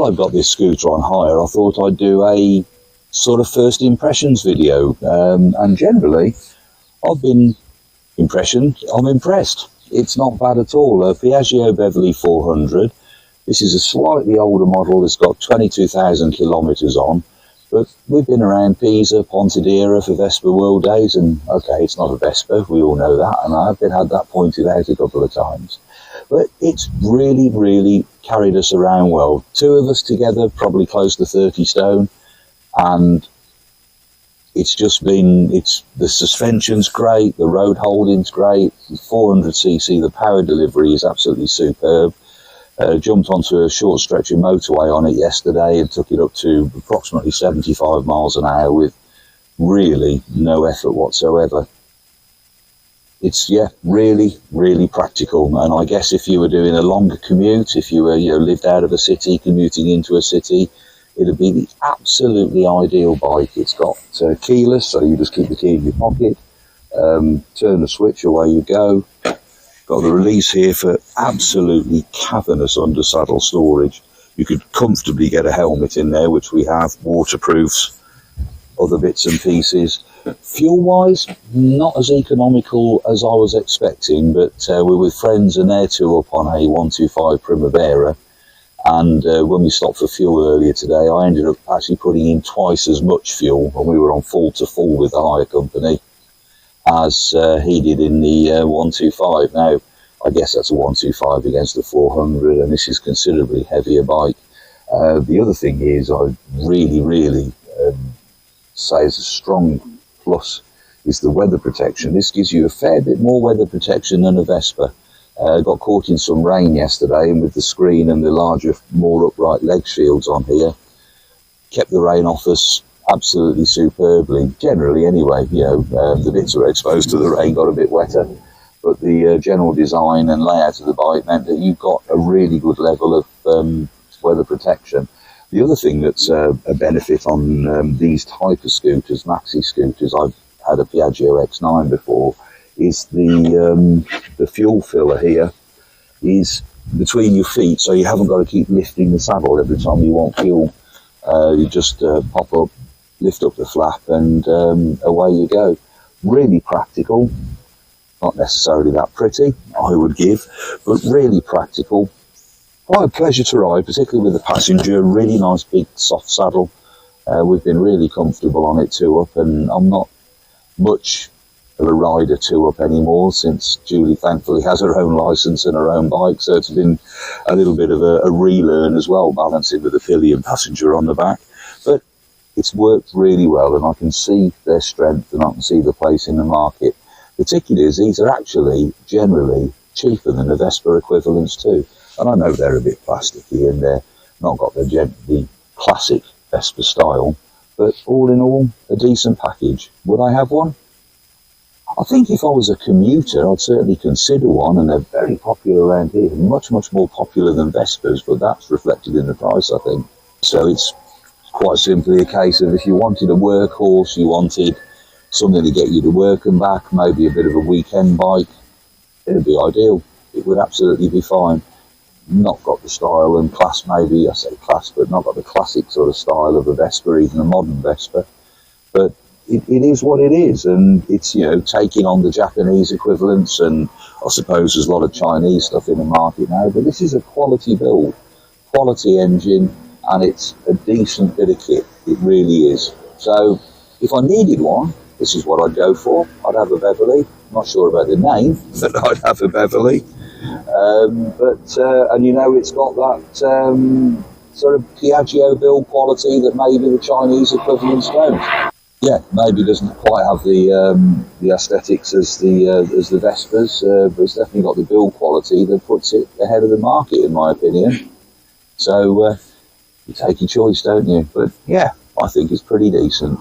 Well, I've got this scooter on hire. I thought I'd do a sort of first impressions video, and generally I'm impressed. It's not bad at all. A Piaggio Beverly 400. This is a slightly older model. It's got 22,000 kilometres on, but we've been around Pisa, Pontedera for Vespa World Days, and okay, it's not a Vespa, we all know that, and I've had that pointed out a couple of times. But it's really carried us around well. Two of us together, probably close to 30 stone, and it's just been, the suspension's great, the road holding's great, 400cc, the power delivery is absolutely superb. Jumped onto a short stretch of motorway on it yesterday and took it up to approximately 75 miles an hour with really no effort whatsoever. It's, yeah, really practical. And I guess if you were doing a longer commute, if you were, lived out of a city, commuting into a city, it'd be the absolutely ideal bike. It's got keyless, so you just keep the key in your pocket, turn the switch, away you go. Got the release here for absolutely cavernous under saddle storage. You could comfortably get a helmet in there, which we have, waterproofs, other bits and pieces. Fuel-wise, not as economical as I was expecting, but we're with friends and they're two up on a 125 Primavera. And when we stopped for fuel earlier today, I ended up actually putting in twice as much fuel when we were on full to full with the hire company as he did in the 125. Now, I guess that's a 125 against a 400, and this is considerably heavier bike. The other thing is, I really say is a strong plus is the weather protection. This gives you a fair bit more weather protection than a Vespa. Got caught in some rain yesterday, and with the screen and the larger, more upright leg shields on here, kept the rain off us absolutely superbly. Generally anyway, the bits that were exposed to the rain got a bit wetter, but the general design and layout of the bike meant that you got a really good level of weather protection. The other thing that's a benefit on these type of scooters, maxi scooters, I've had a Piaggio X9 before, is the fuel filler here is between your feet, so you haven't got to keep lifting the saddle every time you want fuel. You just pop up, lift up the flap, and away you go. Really practical, not necessarily that pretty, I would give, but really practical. Quite a pleasure to ride, particularly with the passenger. Really nice big soft saddle. We've been really comfortable on it two up, and I'm not much of a rider two up anymore since Julie thankfully has her own license and her own bike, so it's been a little bit of a relearn as well, balancing with the pillion passenger on the back. But it's worked really well, and I can see their strength and I can see the place in the market. Particularly as these are actually generally cheaper than the Vespa equivalents too. And I know they're a bit plasticky and they're not got the classic Vespa style, but all in all, a decent package. Would I have one? I think if I was a commuter, I'd certainly consider one, and they're very popular around here, much more popular than Vespas, but that's reflected in the price, I think. So it's quite simply a case of if you wanted a workhorse, you wanted something to get you to work and back, maybe a bit of a weekend bike, it'd be ideal. It would absolutely be fine. Not got the style and class, maybe, I say class, but not got the classic sort of style of a Vespa, even a modern Vespa. But it is what it is, and it's, taking on the Japanese equivalents, and I suppose there's a lot of Chinese stuff in the market now, but this is a quality build, quality engine, and it's a decent bit of kit. It really is. So if I needed one, this is what I'd go for. I'd have a Beverly. I'm not sure about the name, but I'd have a Beverly. And it's got that sort of Piaggio build quality that maybe the Chinese equivalents don't. Yeah, maybe doesn't quite have the aesthetics as the Vespas, but it's definitely got the build quality that puts it ahead of the market, in my opinion. So you take your choice, don't you? But yeah, I think it's pretty decent.